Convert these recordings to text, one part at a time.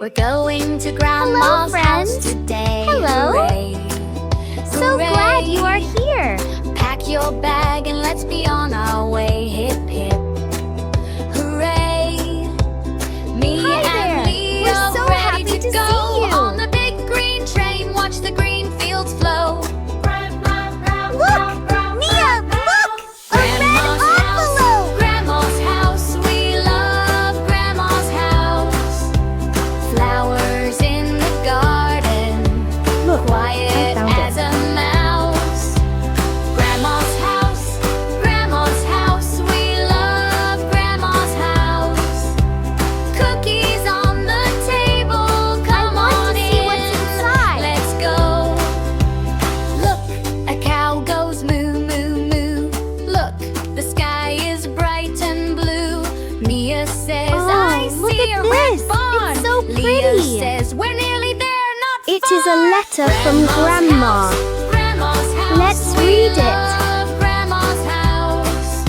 We're going to Grandma's house today. Hello. Hooray. So glad you are here. Pack your bag and let's be on our way. Hip hip. Hooray. Me Hi there. and Leo We're so ready happy to go see you. on the big green train. Watch the green fields flow. Look! Mia, look! A red envelope! Grandma's house, we love Grandma's house. Flowers in the garden, Look, quiet I found as a mouse. Grandma's house, we love Grandma's house. Cookies on the table, come on see in. what's inside. Let's go. Look, a cow goes moo, moo, moo. Look, the sky is bright and blue. Mia says, I look see at a this. red barn. It's so Leo pretty. says, we're nearly there, not It far. is a letter from Grandma. Grandma's house. Let's we read it. love Grandma's house.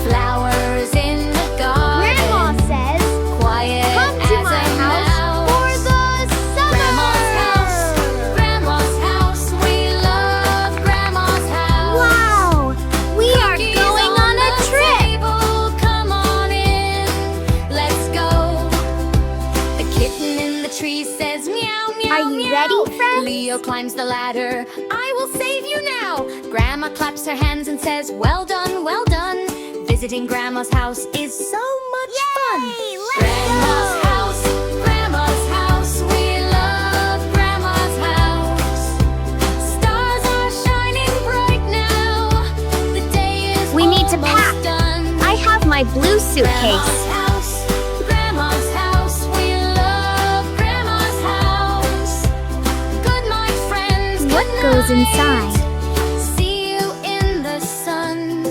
Flowers in the garden. Grandma says, Quiet come to as my a house for mouse. the summer. Grandma's house, we love Grandma's house. Wow, we are Cookies going on a the trip. table, come on in, let's go. The kitten in the tree says meow, meow, Are you meow. ready, friends? Leo climbs the ladder, I will save you now. Grandma claps her hands and says, well done, well done. Visiting Grandma's house is so much fun. Let's Grandma's go. house, Grandma's house, we love Grandma's house. Stars are shining bright now. The day is We need to almost pack. done. I have my blue suitcase. Grandma's house, we love Grandma's house. Good night, friends. What good goes night. inside? See you in the sun.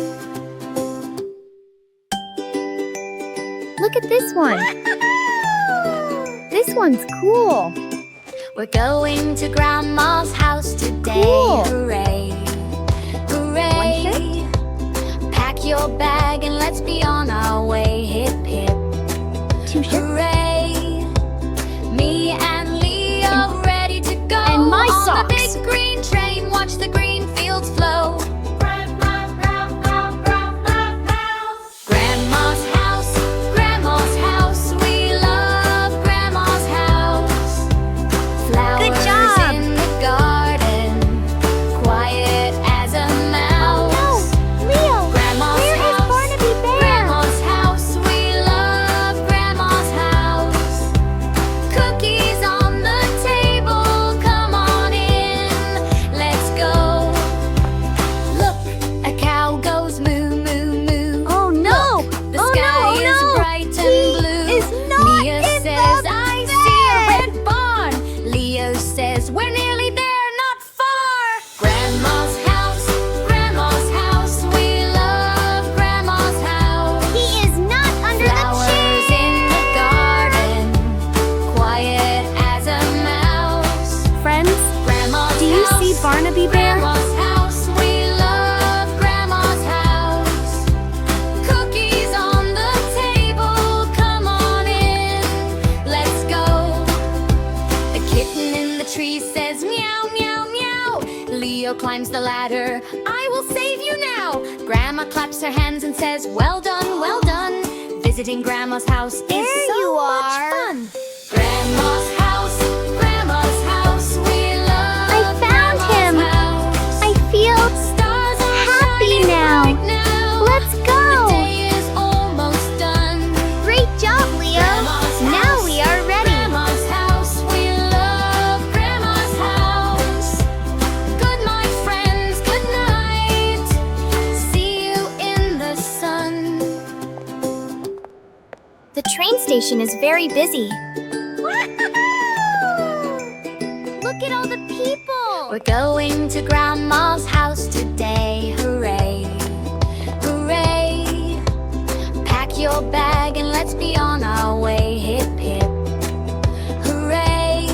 Look at this one. This one's cool. We're going to Grandma's house today. Cool. Hooray. Hooray. Pack your bag and let's be on our way. Hip hip. 2 shirts. Hooray. Me and Leo ready to go. And my on socks. the big green train. Watch the green fields flow. Grandma's house, we love Grandma's house. Flowers job. in the garden, quiet as a mouse. Leo, Grandma's where is house, Barnaby Bear? Grandma's house, we love Grandma's house. Cookies on the table, come on in, let's go. Look, a cow goes moo, moo, moo. Oh no! The Oh sky no, oh is no! bright and He blue. is not Mia in says, the I bed." see a red barn. Leo says, we're nearly there, not far. Grandma's house, we love Grandma's house. He is not under Flowers the in the garden, quiet as a mouse. Friends, Grandma's do you house, see Barnaby Bear? Grandma's house, we love Grandma's house. Cookies on the table, come on in, let's go. The kitten in the tree says meow, meow, meow. Leo climbs the ladder, I will save you now. Grandma claps her hands and says, well done, well done. Visiting Grandma's house is There so you much are. fun. Grandma's house, we love I found him. Grandma's house. I feel Stars are happy shining now. bright now. Let's The go. day is almost done. Great job, Leo. Grandma's Now house, we are ready. Grandma's house, we love Grandma's house. Good night, friends, good night. See you in the sun. The train station is very busy. Look at all the people. We're going to Grandma's house today. Hooray. Hooray. Pack your bag and let's be on our way. Hip hip. Hooray.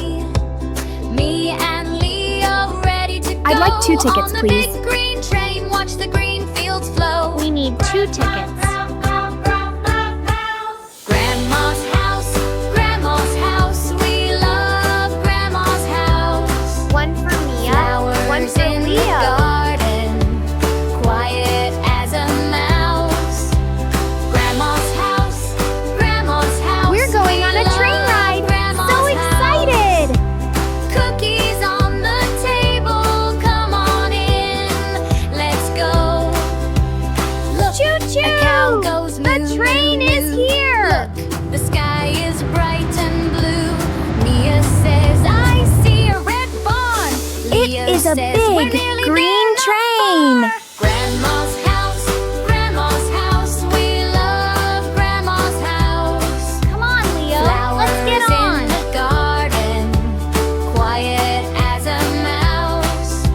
Me and Leo ready to go. I'd like 2 tickets, on the please. big green train. Watch the green fields flow. We need 2 tickets. Grandma's house, we a "We're big nearly green there, not train. far." Grandma's house, Grandma's house, we love Grandma's house. Come on, Leo. Flowers Let's get on. in the garden, quiet as a mouse.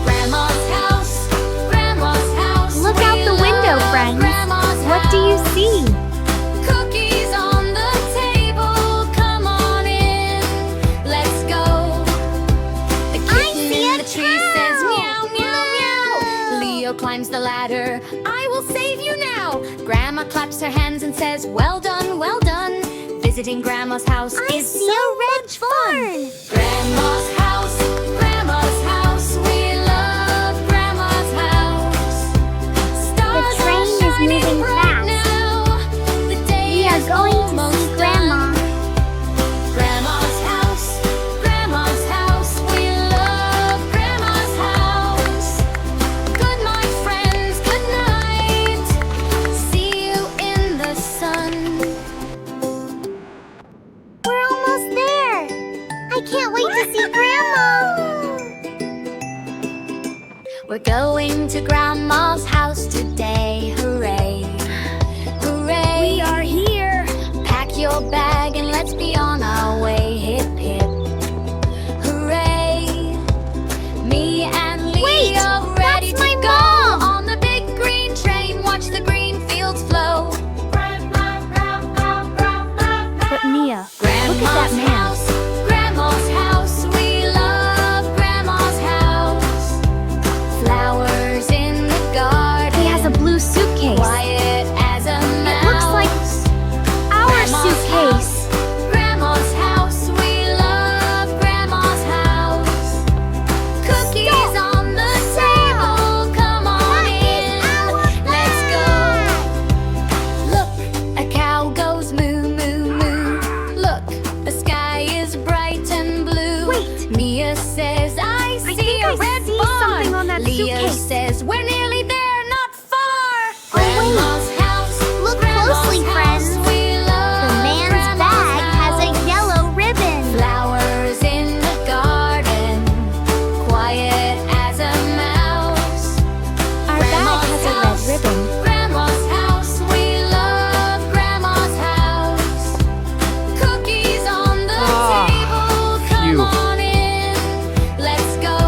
Grandma's house, Grandma's house. Look we out the window, love friends. Grandma's What do you house. see? Cookies on the table, come on in, let's go. The kitten see in a the tree says cow. meow, meow, meow. Leo climbs the ladder, I will save you now. Grandma claps her hands and says, well done, well done. Visiting Grandma's house is so much fun. Grandma's house, Grandma's house, we love Grandma's house. Stars train are is shining moving bright fast. now. The day We are is going to almost see Grandma. done. Grandma's house, Grandma's house, we love Grandma's house. Good night, friends, good night. See you in the sun. We're almost there. I can't wait to see Grandma. We're going to Grandma's house today, hooray, hooray. We are here. Pack your bag and let's be on our way, hip hip, hooray. Me and Leo Wait, ready that's to my go mom. on the big green train, watch the green fields flow. But Mia, look at that Grandma's man. house, Grandma's house, we love Grandma's house. Flowers in the garden, He has a blue suitcase. quiet as a mouse. looks like Our Grandma's suitcase. house, Grandma's house, we love Grandma's house. Cookies on the table, come on in, let's go. Look, a cow goes moo, moo, moo. Look, the sky is bright and blue. Wait. Mia says, I see think a I red see barn. something on that Leo suitcase. says, we're nearly there, not far. Oh, wait. Grandma's house, Look Grandma's closely, house, friends. we love The man's Grandma's bag has a house. yellow ribbon. Flowers in the garden, quiet as a mouse. Our bag has a red ribbon. Grandma's house, we love Grandma's house. Cookies on the table, come phew. on in, let's go.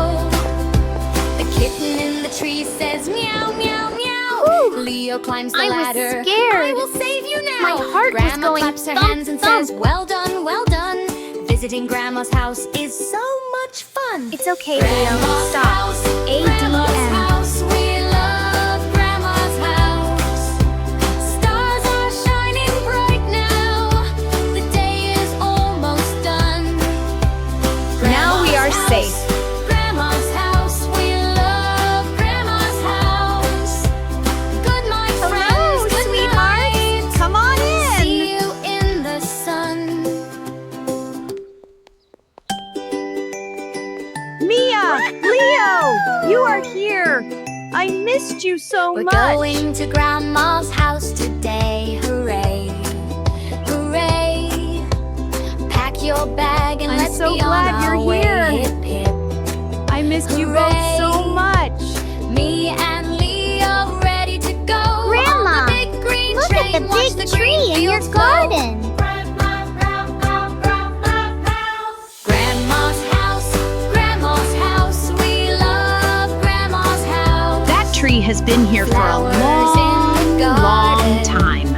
The kitten in the tree says meow, meow, meow. Whew. Leo climbs the I was ladder. scared. I will save you now. My heart was Grandma going claps her thump, hands and thump. says, well done, well done. Visiting Grandma's house is so much fun. It's okay, Leo. Grandma's Stop. house, Grandma's ADM. house, we love Grandma's house. Stars are shining bright now. The day is almost done. Now we are Grandma's safe. house, Grandma's house, we love Grandma's house. Good night, friends, good night. Come on See you in the sun. Mia! Leo! You are here! I missed you so We're much! going to Grandma's house today, hooray, hooray. Pack your bag and I'm let's so be glad on you're our way, here. hip hip. I missed you both so Hooray. much! Me and Leo ready to go Grandma, on the big green Look train. at the Watch big the green tree in your fields flow. garden. Grandma's house, Grandma's house, we love Grandma's house. That tree has been here for a Flowers in the long, long garden. time.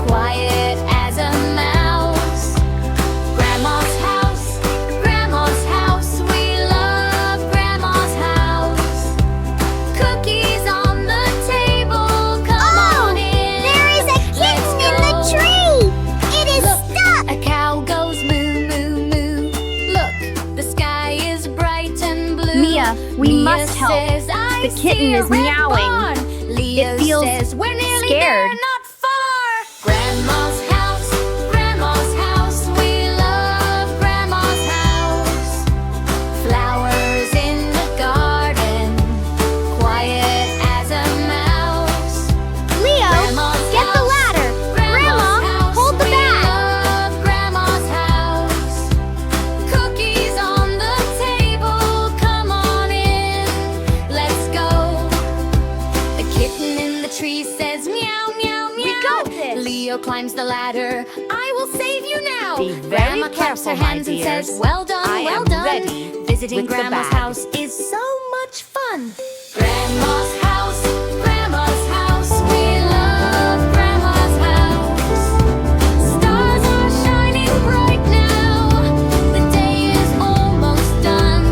Quiet as a mouse. Grandma's house, Grandma's house, we love Grandma's house. Cookies on the table, come on in. There is a Let's kitten in the go. tree. It is Look, stuck. a cow goes moo, moo, moo. Look, the sky is bright and blue. Mia, we must help. Says, I The kitten see a is red meowing. barn. Leo feels says, we're nearly scared. there, not far. Grandma's house, Grandma's house, we love Grandma's house. Flowers in the garden, quiet as a mouse. Leo, Grandma's get the house, ladder. Grandma's Grandma, house, hold the we bag. love Grandma's house. Cookies on the table, come on in, says meow, meow, meow. We got this. Leo climbs the ladder. I will save you now. Be very Grandma claps her careful, my hands and dears. says, well done, I well am done. ready Visiting with the Grandma's bag. house is so much fun. Grandma's house, Grandma's house. We love Grandma's house. Stars are shining bright now. The day is almost done.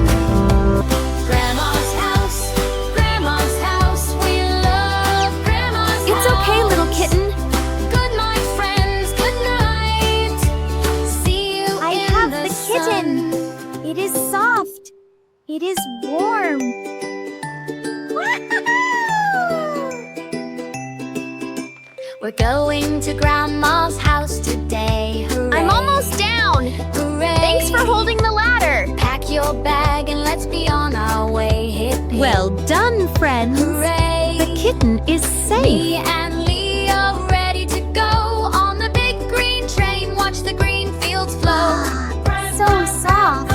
Grandma's house, Grandma's house. We love Grandma's house. It's okay, little kitten. Good night, friends. Good night. See you I in have the the sun. kitten. It is soft. It is warm. We're going to Grandma's house today. Hooray. I'm almost down. Hooray. Thanks for holding the ladder. Pack your bag and let's be on our way. Hip, hip. Well done, friends. Hooray. The kitten is safe. Me and Leo ready to go on the big green train. Watch the green fields flow. So soft.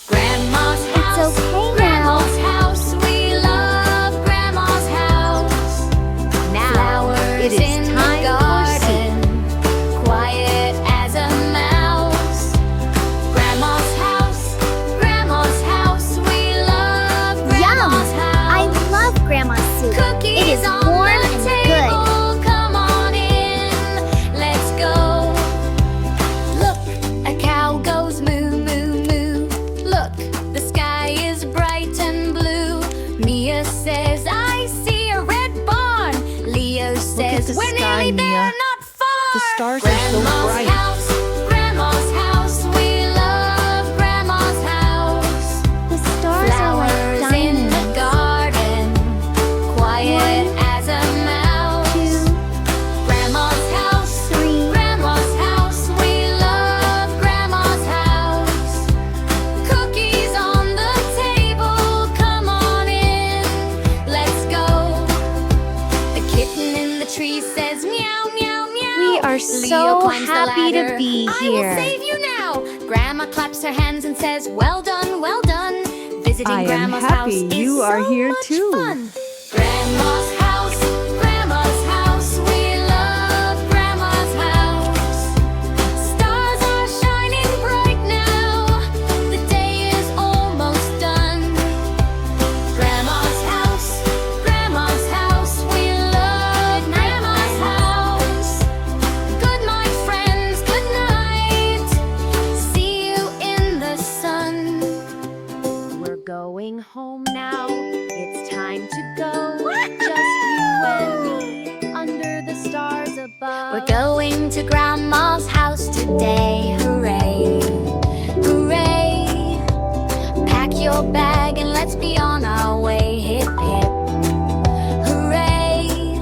Grandma's It's house. okay now. Grandma's house. We love Grandma's house. Now Flowers it is in the time for garden, quiet as a mouse. Grandma's house, Grandma's house. We love Grandma's I house. love Grandma's soup. Cookies It is on warm the and table. Come on in, let's go. Look, a cow goes moo, moo, moo. Look, the sky is bright and blue. Mia says, I see a red barn. Leo says, the we're sky, nearly there, Mia. not far. The stars are so Grandma's bright. house, Grandma's house. We love Grandma's house. The stars are like Flowers in the diamonds. garden, quiet as a mouse. Two, Grandma's house, three. Grandma's house. We love Grandma's house. Cookies on the table. Come on in, let's go. The kitten in the tree says meow, meow, meow. We are Leo so climbs the happy to ladder. be I here. will save you now. Grandma claps her hands and says, well done, well done. Visiting I am Grandma's happy house you is are so here much too. fun. Grandma's house, Grandma's house. We love Grandma's house. Stars are shining bright now. The day is almost done. Grandma's house, Grandma's house. We love Grandma's house. Good night, friends. Good night. See you in the sun. We're going home now. It's time to go. Just you and me under the stars above. We're going to Grandma's house today. Hooray. Hooray. Pack your bag and let's be on our way. Hip, hip. Hooray.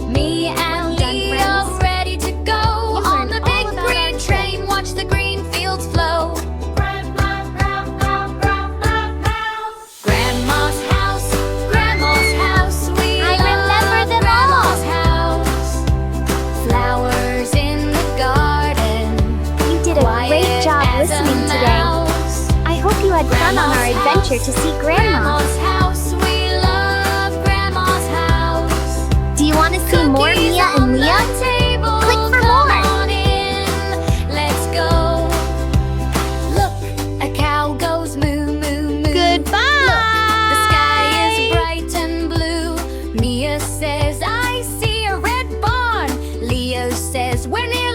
Me and done, Leo friends. ready to go on learned the all big about green our train. Watch the green fields flow. Grandma's house, Grandma's house. We I remember love them Grandma's house. Flowers in the garden. You did a great job Quiet as a listening today. mouse. I hope you had fun on our Grandma's adventure to see Grandma. Grandma's house. We love Grandma's house. Do you want to see more Cookies Mia on and the Leah? table. Click for Come more. on in, let's go. Look, a cow goes moo, moo, moo. Goodbye. The sky is bright and blue. Mia says, I see a red barn. Leo says, we're near